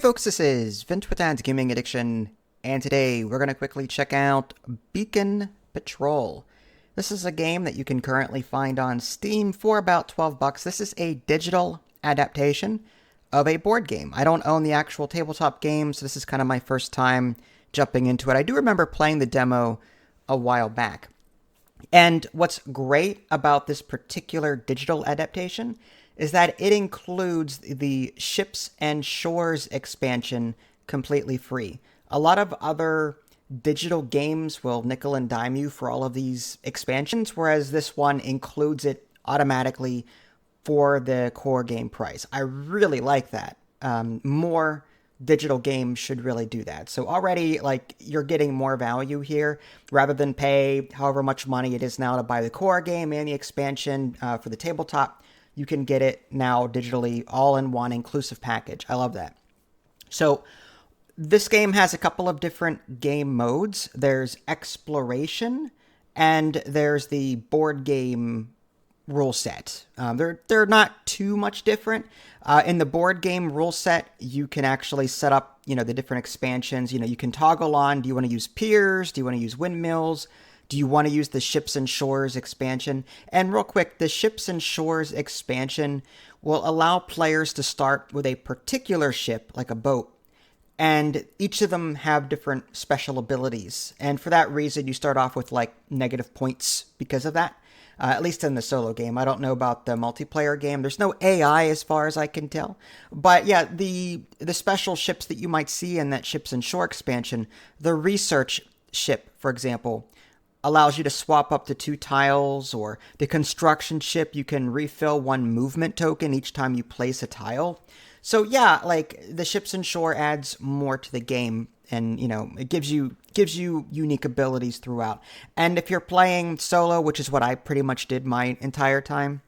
folks, this is Vince with Dad's Gaming Addiction, and today we're going to quickly check out Beacon Patrol. This is a game that you can currently find on Steam for about $12. This is a digital adaptation of a board game. I don't own the actual tabletop game, so this is kind of my first time jumping into it. I do remember playing the demo a while back. And what's great about this particular digital adaptation is that it includes the Ships and Shores expansion completely free. A lot of other digital games will nickel and dime you for all of these expansions, whereas this one includes it automatically for the core game price. I really like that. More digital games should really do that. So already, you're getting more value here rather than pay however much money it is now to buy the core game and the expansion for the tabletop. You can get it now digitally, all in one inclusive package. I love that. So this game has a couple of different game modes. There's exploration and there's the board game rule set. They're not too much different. In the board game rule set, you can actually set up, the different expansions. You can toggle on, do you want to use piers? Do you want to use windmills? Do you want to use the Ships and Shores expansion? And real quick, the Ships and Shores expansion will allow players to start with a particular ship, like a boat, and each of them have different special abilities. And for that reason, you start off with negative points because of that, at least in the solo game. I don't know about the multiplayer game. There's no AI as far as I can tell. But yeah, the special ships that you might see in that Ships and Shore expansion, the research ship, for example, allows you to swap up to 2 tiles, or the construction ship, you can refill 1 movement token each time you place a tile. So yeah, the Ships and Shore adds more to the game, and it gives you unique abilities throughout. And if you're playing solo, which is what I pretty much did my entire time,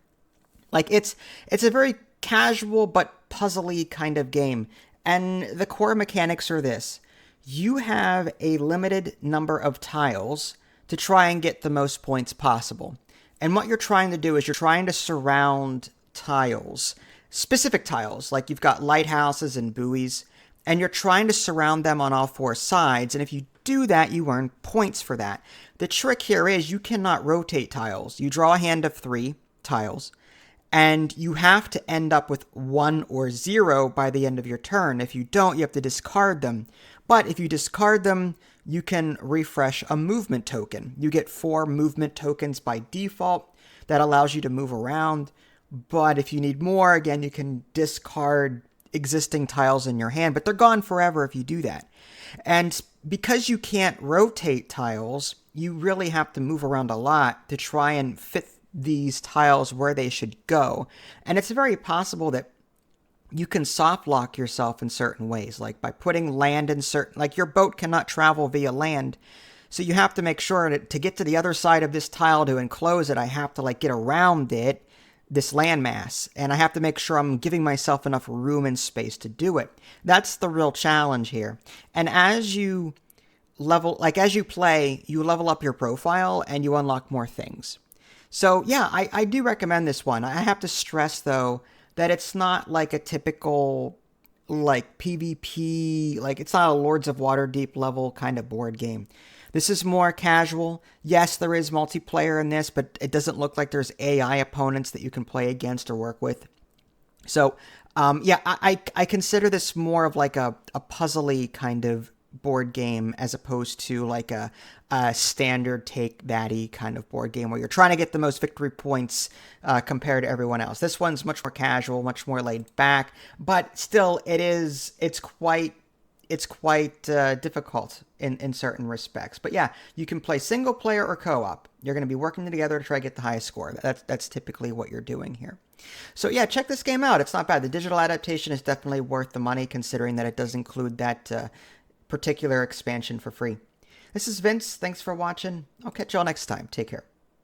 it's a very casual but puzzly kind of game. And the core mechanics are this: you have a limited number of tiles to try and get the most points possible. And what you're trying to do is you're trying to surround tiles, specific tiles, like you've got lighthouses and buoys, and you're trying to surround them on all 4 sides. And if you do that, you earn points for that. The trick here is you cannot rotate tiles. You draw a hand of 3 tiles, and you have to end up with 1 or 0 by the end of your turn. If you don't, you have to discard them. But if you discard them, you can refresh a movement token. You get 4 movement tokens by default. That allows you to move around. But if you need more, again, you can discard existing tiles in your hand, but they're gone forever if you do that. And because you can't rotate tiles, you really have to move around a lot to try and fit these tiles where they should go. And it's very possible that you can soft lock yourself in certain ways, like by putting land in certain, your boat cannot travel via land. So you have to make sure that to get to the other side of this tile to enclose it, I have to get around it, this landmass, and I have to make sure I'm giving myself enough room and space to do it. That's the real challenge here. And as you as you play, you level up your profile and you unlock more things. So yeah, I do recommend this one. I have to stress though that it's not like a typical PvP, it's not a Lords of Waterdeep level kind of board game. This is more casual. Yes, there is multiplayer in this, but it doesn't look like there's AI opponents that you can play against or work with. So, yeah, I consider this more of a puzzly kind of board game as opposed to a standard take-thatty kind of board game where you're trying to get the most victory points compared to everyone else. This one's much more casual, much more laid back, but still it's quite difficult in certain respects. But yeah, you can play single player or co-op. You're going to be working together to try to get the highest score. That's typically what you're doing here. So yeah, check this game out. It's not bad. The digital adaptation is definitely worth the money, considering that it does include that particular expansion for free. This is Vince. Thanks for watching. I'll catch y'all next time. Take care.